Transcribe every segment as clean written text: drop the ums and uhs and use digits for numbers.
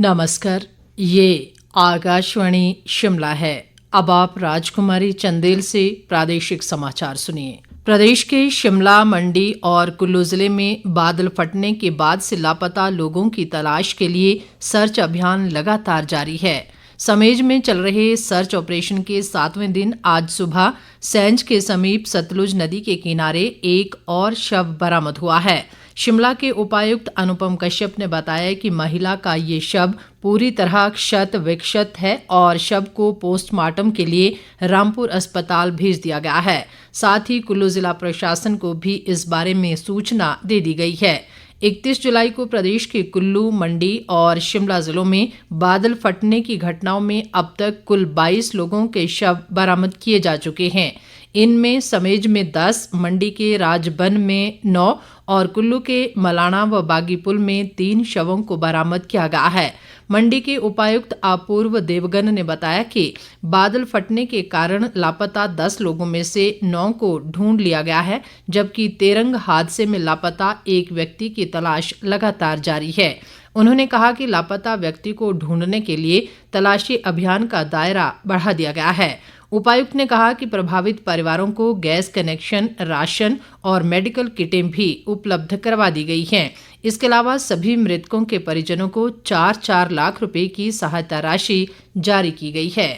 नमस्कार, ये आकाशवाणी शिमला है। अब आप राजकुमारी चंदेल से प्रादेशिक समाचार सुनिए। प्रदेश के शिमला, मंडी और कुल्लू जिले में बादल फटने के बाद से लापता लोगों की तलाश के लिए सर्च अभियान लगातार जारी है। समेज में चल रहे सर्च ऑपरेशन के 7वें दिन आज सुबह सैंज के समीप सतलुज नदी के किनारे एक और शव बरामद हुआ है। शिमला के उपायुक्त अनुपम कश्यप ने बताया कि महिला का ये शव पूरी तरह क्षत विक्षत है और शव को पोस्टमार्टम के लिए रामपुर अस्पताल भेज दिया गया है। साथ ही कुल्लू जिला प्रशासन को भी इस बारे में सूचना दे दी गई है। 31 जुलाई को प्रदेश के कुल्लू, मंडी और शिमला जिलों में बादल फटने की घटनाओं में अब तक कुल 22 लोगों के शव बरामद किए जा चुके हैं। इनमें समेज में 10, मंडी के राजबन में 9 और कुल्लू के मलाणा व बागीपुल में 3 शवों को बरामद किया गया है। मंडी के उपायुक्त अपूर्व देवगन ने बताया कि बादल फटने के कारण लापता 10 लोगों में से 9 को ढूंढ लिया गया है, जबकि तेरंग हादसे में लापता एक व्यक्ति की तलाश लगातार जारी है। उन्होंने कहा कि लापता व्यक्ति को ढूंढने के लिए तलाशी अभियान का दायरा बढ़ा दिया गया है। उपायुक्त ने कहा कि प्रभावित परिवारों को गैस कनेक्शन, राशन और मेडिकल किटें भी उपलब्ध करवा दी गई हैं। इसके अलावा सभी मृतकों के परिजनों को 4-4 लाख रुपए की सहायता राशि जारी की गई है।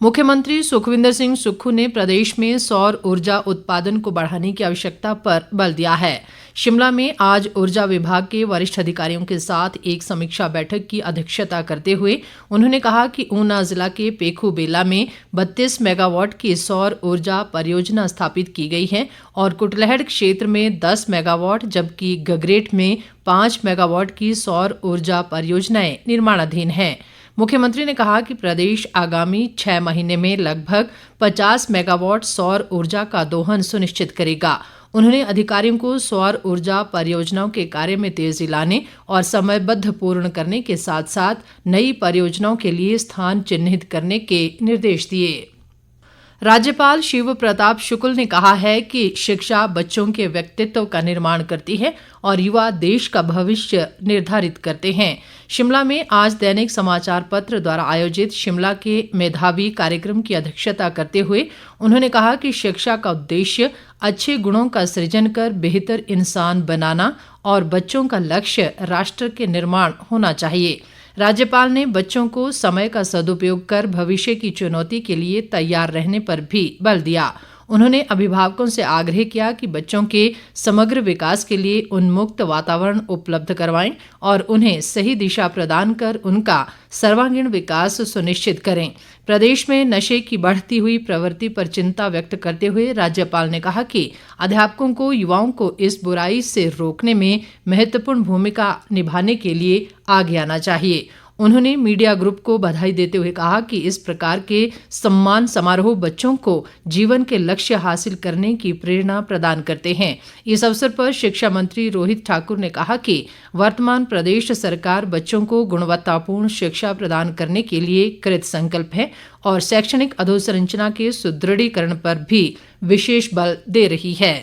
मुख्यमंत्री सुखविंदर सिंह सुक्खू ने प्रदेश में सौर ऊर्जा उत्पादन को बढ़ाने की आवश्यकता पर बल दिया है। शिमला में आज ऊर्जा विभाग के वरिष्ठ अधिकारियों के साथ एक समीक्षा बैठक की अध्यक्षता करते हुए उन्होंने कहा कि ऊना जिला के पेखू बेला में 32 मेगावाट की सौर ऊर्जा परियोजना स्थापित की गई है और कुटलैहड़ क्षेत्र में 10 मेगावाट जबकि गगरेट में 5 मेगावाट की सौर ऊर्जा परियोजनाएं निर्माणाधीन हैं। मुख्यमंत्री ने कहा कि प्रदेश आगामी 6 महीने में लगभग 50 मेगावाट सौर ऊर्जा का दोहन सुनिश्चित करेगा। उन्होंने अधिकारियों को सौर ऊर्जा परियोजनाओं के कार्य में तेजी लाने और समयबद्ध पूर्ण करने के साथ साथ नई परियोजनाओं के लिए स्थान चिन्हित करने के निर्देश दिए। राज्यपाल शिव प्रताप शुक्ल ने कहा है कि शिक्षा बच्चों के व्यक्तित्व का निर्माण करती है और युवा देश का भविष्य निर्धारित करते हैं। शिमला में आज दैनिक समाचार पत्र द्वारा आयोजित शिमला के मेधावी कार्यक्रम की अध्यक्षता करते हुए उन्होंने कहा कि शिक्षा का उद्देश्य अच्छे गुणों का सृजन कर बेहतर इंसान बनाना और बच्चों का लक्ष्य राष्ट्र के निर्माण होना चाहिए। राज्यपाल ने बच्चों को समय का सदुपयोग कर भविष्य की चुनौती के लिए तैयार रहने पर भी बल दिया। उन्होंने अभिभावकों से आग्रह किया कि बच्चों के समग्र विकास के लिए उन्मुक्त वातावरण उपलब्ध करवाएं और उन्हें सही दिशा प्रदान कर उनका सर्वांगीण विकास सुनिश्चित करें। प्रदेश में नशे की बढ़ती हुई प्रवृत्ति पर चिंता व्यक्त करते हुए राज्यपाल ने कहा कि अध्यापकों को युवाओं को इस बुराई से रोकने में महत्वपूर्ण भूमिका निभाने के लिए आगे आना चाहिए। उन्होंने मीडिया ग्रुप को बधाई देते हुए कहा कि इस प्रकार के सम्मान समारोह बच्चों को जीवन के लक्ष्य हासिल करने की प्रेरणा प्रदान करते हैं। इस अवसर पर शिक्षा मंत्री रोहित ठाकुर ने कहा कि वर्तमान प्रदेश सरकार बच्चों को गुणवत्तापूर्ण शिक्षा प्रदान करने के लिए कृत संकल्प है और शैक्षणिक अधोसंरचना के सुदृढ़ीकरण पर भी विशेष बल दे रही है।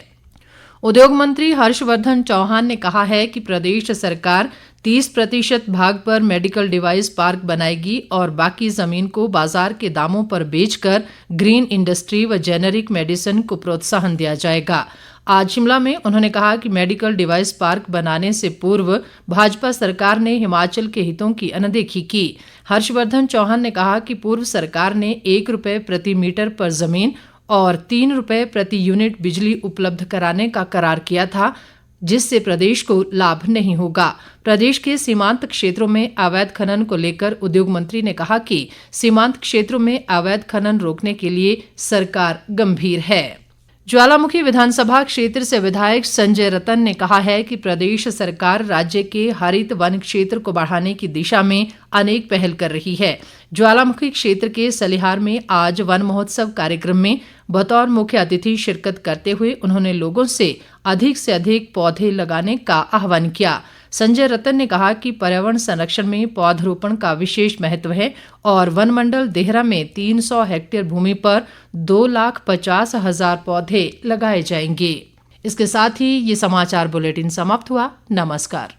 उद्योग मंत्री हर्षवर्धन चौहान ने कहा है कि प्रदेश सरकार 30% भाग पर मेडिकल डिवाइस पार्क बनाएगी और बाकी जमीन को बाजार के दामों पर बेचकर ग्रीन इंडस्ट्री व जेनेरिक मेडिसिन को प्रोत्साहन दिया जाएगा। आज शिमला में उन्होंने कहा कि मेडिकल डिवाइस पार्क बनाने से पूर्व भाजपा सरकार ने हिमाचल के हितों की अनदेखी की। हर्षवर्धन चौहान ने कहा कि पूर्व सरकार ने 1 रुपये प्रति मीटर पर जमीन और 3 रुपये प्रति यूनिट बिजली उपलब्ध कराने का करार किया था, जिससे प्रदेश को लाभ नहीं होगा। प्रदेश के सीमांत क्षेत्रों में अवैध खनन को लेकर उद्योग मंत्री ने कहा कि सीमांत क्षेत्रों में अवैध खनन रोकने के लिए सरकार गंभीर है। ज्वालामुखी विधानसभा क्षेत्र से विधायक संजय रतन ने कहा है कि प्रदेश सरकार राज्य के हरित वन क्षेत्र को बढ़ाने की दिशा में अनेक पहल कर रही है। ज्वालामुखी क्षेत्र के सलिहार में आज वन महोत्सव कार्यक्रम में बतौर मुख्य अतिथि शिरकत करते हुए उन्होंने लोगों से अधिक पौधे लगाने का आह्वान किया। संजय रतन ने कहा कि पर्यावरण संरक्षण में पौधरोपण का विशेष महत्व है और वन मंडल देहरा में 300 हेक्टेयर भूमि पर 2,50,000 पौधे लगाए जाएंगे। इसके साथ ही ये समाचार बुलेटिन समाप्त हुआ। नमस्कार।